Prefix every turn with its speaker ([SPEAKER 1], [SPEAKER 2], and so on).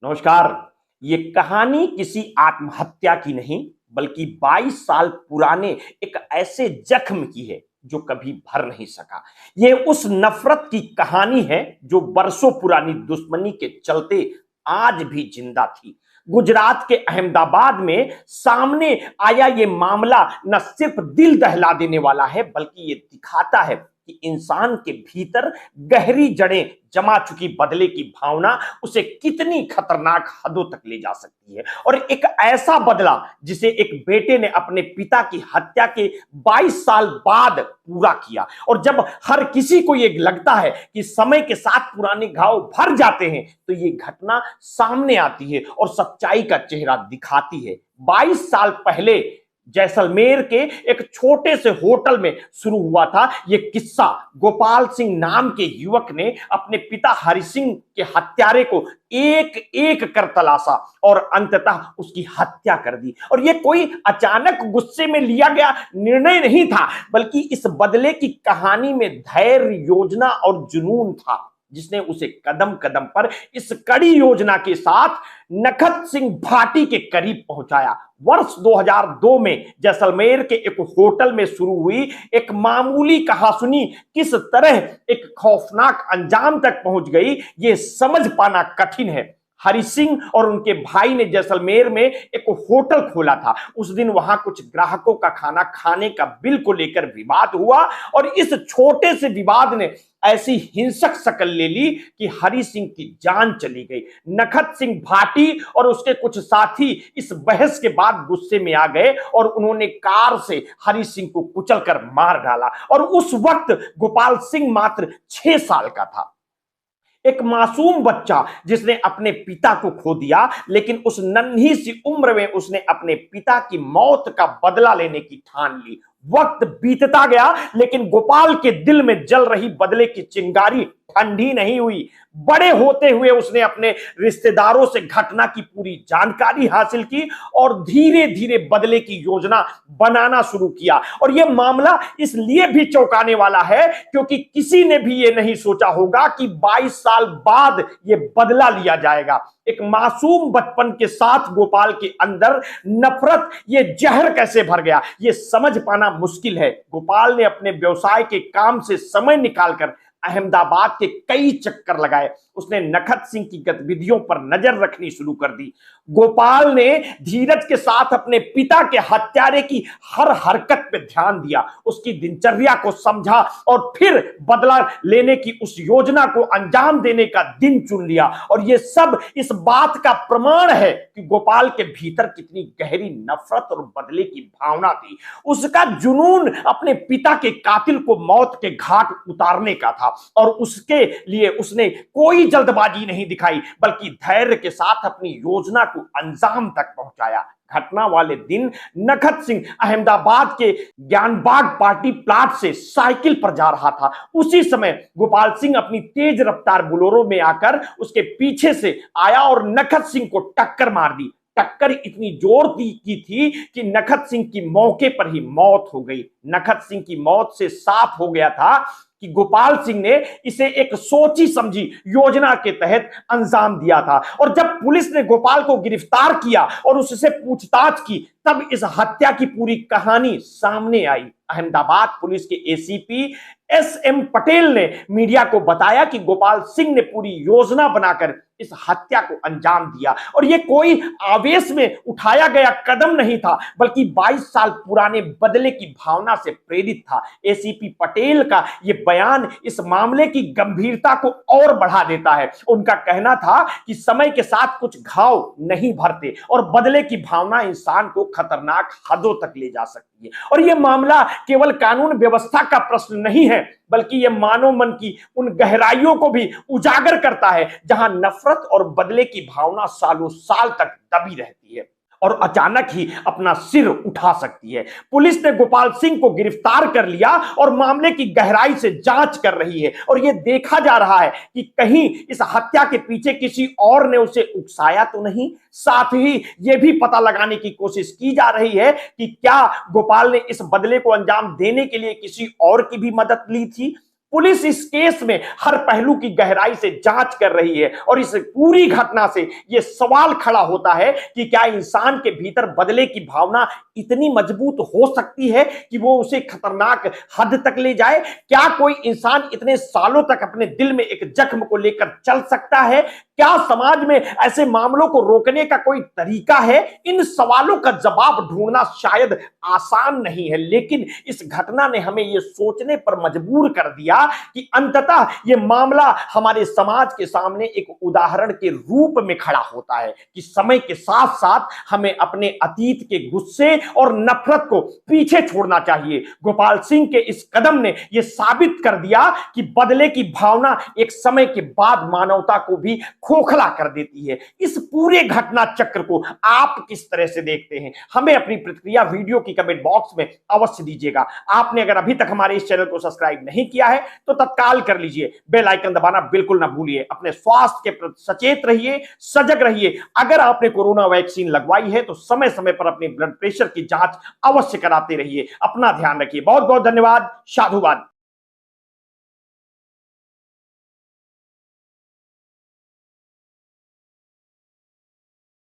[SPEAKER 1] नमस्कार। ये कहानी किसी आत्महत्या की नहीं बल्कि 22 साल पुराने एक ऐसे जख्म की है जो कभी भर नहीं सका। ये उस नफरत की कहानी है जो बरसों पुरानी दुश्मनी के चलते आज भी जिंदा थी। गुजरात के अहमदाबाद में सामने आया ये मामला न सिर्फ दिल दहला देने वाला है बल्कि ये दिखाता है कि इंसान के भीतर गहरी जड़ें जमा चुकी बदले की भावना उसे कितनी खतरनाक हदों तक ले जा सकती है। और एक ऐसा बदला जिसे एक बेटे ने अपने पिता की हत्या के 22 साल बाद पूरा किया। और जब हर किसी को ये लगता है कि समय के साथ पुराने घाव भर जाते हैं तो ये घटना सामने आती है और सच्चाई का चेहरा दिखाती है। 22 साल पहले जैसलमेर के एक छोटे से होटल में शुरू हुआ था यह किस्सा। गोपाल सिंह नाम के युवक ने अपने पिता हरि सिंह के हत्यारे को एक एक कर तलाशा और अंततः उसकी हत्या कर दी। और यह कोई अचानक गुस्से में लिया गया निर्णय नहीं था बल्कि इस बदले की कहानी में धैर्य, योजना और जुनून था जिसने उसे कदम कदम पर इस कड़ी योजना के साथ नखत सिंह भाटी के करीब पहुंचाया। वर्ष 2002 में जैसलमेर के एक होटल में शुरू हुई एक मामूली कहासुनी किस तरह एक खौफनाक अंजाम तक पहुंच गई ये समझ पाना कठिन है। हरि सिंह और उनके भाई ने जैसलमेर में एक होटल खोला था। उस दिन वहां कुछ ग्राहकों का खाना खाने का बिल को लेकर विवाद हुआ और इस छोटे से विवाद ने ऐसी हिंसक शक्ल ले ली कि हरि सिंह की जान चली गई। नखत सिंह भाटी और उसके कुछ साथी इस बहस के बाद गुस्से में आ गए और उन्होंने कार से हरि सिंह को कुचलकर मार डाला। और उस वक्त गोपाल सिंह मात्र 6 साल का था, एक मासूम बच्चा जिसने अपने पिता को खो दिया। लेकिन उस नन्ही सी उम्र में उसने अपने पिता की मौत का बदला लेने की ठान ली। वक्त बीतता गया लेकिन गोपाल के दिल में जल रही बदले की चिंगारी ठंडी नहीं हुई। बड़े होते हुए उसने अपने रिश्तेदारों से घटना की पूरी जानकारी हासिल की और धीरे धीरे बदले की योजना बनाना शुरू किया। और यह मामला इसलिए भी चौंकाने वाला है क्योंकि किसी ने भी यह नहीं सोचा होगा कि 22 साल बाद यह बदला लिया जाएगा। एक मासूम बचपन के साथ गोपाल के अंदर नफरत, यह जहर कैसे भर गया यह समझ पाना मुश्किल है। गोपाल ने अपने व्यवसाय के काम से समय निकालकर अहमदाबाद के कई चक्कर लगाए। उसने नखत सिंह की गतिविधियों पर नजर रखनी शुरू कर दी। गोपाल ने धीरज के साथ अपने पिता के हत्यारे की हर हरकत पे ध्यान दिया, उसकी दिनचर्या को समझा और फिर बदला लेने की उस योजना को अंजाम देने का दिन चुन लिया। और यह सब इस बात का प्रमाण है कि गोपाल के भीतर कितनी गहरी नफरत और बदले की भावना थी। उसका जुनून अपने पिता के कातिल को मौत के घाट उतारने का था और उसके लिए उसने कोई जल्दबाजी नहीं दिखाई बल्कि धैर्य के साथ अपनी योजना को अंजाम तक पहुंचाया। घटना वाले दिन नखत सिंह अहमदाबाद के ज्ञानबाग पार्टी प्लाट से साइकिल पर जा रहा था। उसी समय गोपाल सिंह अपनी तेज रफ्तार बुलोरो में आकर उसके पीछे से आया और नखत सिंह को टक्कर मार दी। टक्कर इतनी जोर की थी कि नखत सिंह की मौके पर ही मौत हो गई। नखत सिंह की मौत से साफ हो गया था कि गोपाल सिंह ने इसे एक सोची समझी योजना के तहत अंजाम दिया था। और जब पुलिस ने गोपाल को गिरफ्तार किया और उससे पूछताछ की तब इस हत्या की पूरी कहानी सामने आई। अहमदाबाद पुलिस के एसीपी एसएम पटेल ने मीडिया को बताया कि गोपाल सिंह ने पूरी योजना बनाकर इस हत्या को अंजाम दिया और यह कोई आवेश में उठाया गया कदम नहीं था बल्कि 22 साल पुराने बदले की भावना से प्रेरित था। एसीपी पटेल का यह बयान इस मामले की गंभीरता को और बढ़ा देता है। उनका कहना था कि समय के साथ कुछ घाव नहीं भरते और बदले की भावना इंसान को खतरनाक हदों तक ले जा सकती है। और यह मामला केवल कानून व्यवस्था का प्रश्न नहीं है बल्कि यह मानव मन की उन गहराइयों को भी उजागर करता है जहां नफरत और बदले की भावना सालों साल तक दबी रहती है और अचानक ही अपना सिर उठा सकती है। पुलिस ने गोपाल सिंह को गिरफ्तार कर लिया और मामले की गहराई से जांच कर रही है और यह देखा जा रहा है कि कहीं इस हत्या के पीछे किसी और ने उसे उकसाया तो नहीं। साथ ही यह भी पता लगाने की कोशिश की जा रही है कि क्या गोपाल ने इस बदले को अंजाम देने के लिए किसी और की भी मदद ली थी। पुलिस इस केस में हर पहलू की गहराई से जांच कर रही है और इस पूरी घटना से यह सवाल खड़ा होता है कि क्या इंसान के भीतर बदले की भावना इतनी मजबूत हो सकती है कि वो उसे खतरनाक हद तक ले जाए। क्या कोई इंसान इतने सालों तक अपने दिल में एक जख्म को लेकर चल सकता है? क्या समाज में ऐसे मामलों को रोकने का कोई तरीका है? इन सवालों का जवाब ढूंढना शायद आसान नहीं है, लेकिन इस घटना ने हमें यह सोचने पर मजबूर कर दिया कि अंततः यह मामला हमारे समाज के सामने एक उदाहरण के रूप में खड़ा होता है कि समय के साथ साथ हमें अपने अतीत के गुस्से और नफरत को पीछे छोड़ना चाहिए। गोपाल सिंह के इस कदम ने यह साबित कर दिया कि बदले की भावना एक समय के बाद मानवता को भी खोखला कर देती है। इस पूरे घटना चक्र को आप किस तरह से देखते हैं? हमें अपनी प्रतिक्रिया वीडियो की कमेंट बॉक्स में अवश्य दीजिएगा। आपने अगर अभी तक हमारे इस चैनल को सब्सक्राइब नहीं किया है तो तत्काल कर लीजिए। बेल आइकन दबाना बिल्कुल ना भूलिए। अपने स्वास्थ्य के प्रति सचेत रहिए, सजग रहिए। अगर आपने कोरोना वैक्सीन लगवाई है तो समय समय पर अपने ब्लड प्रेशर की जांच अवश्य कराते रहिए। अपना ध्यान रखिए। बहुत बहुत धन्यवाद। साधुवाद।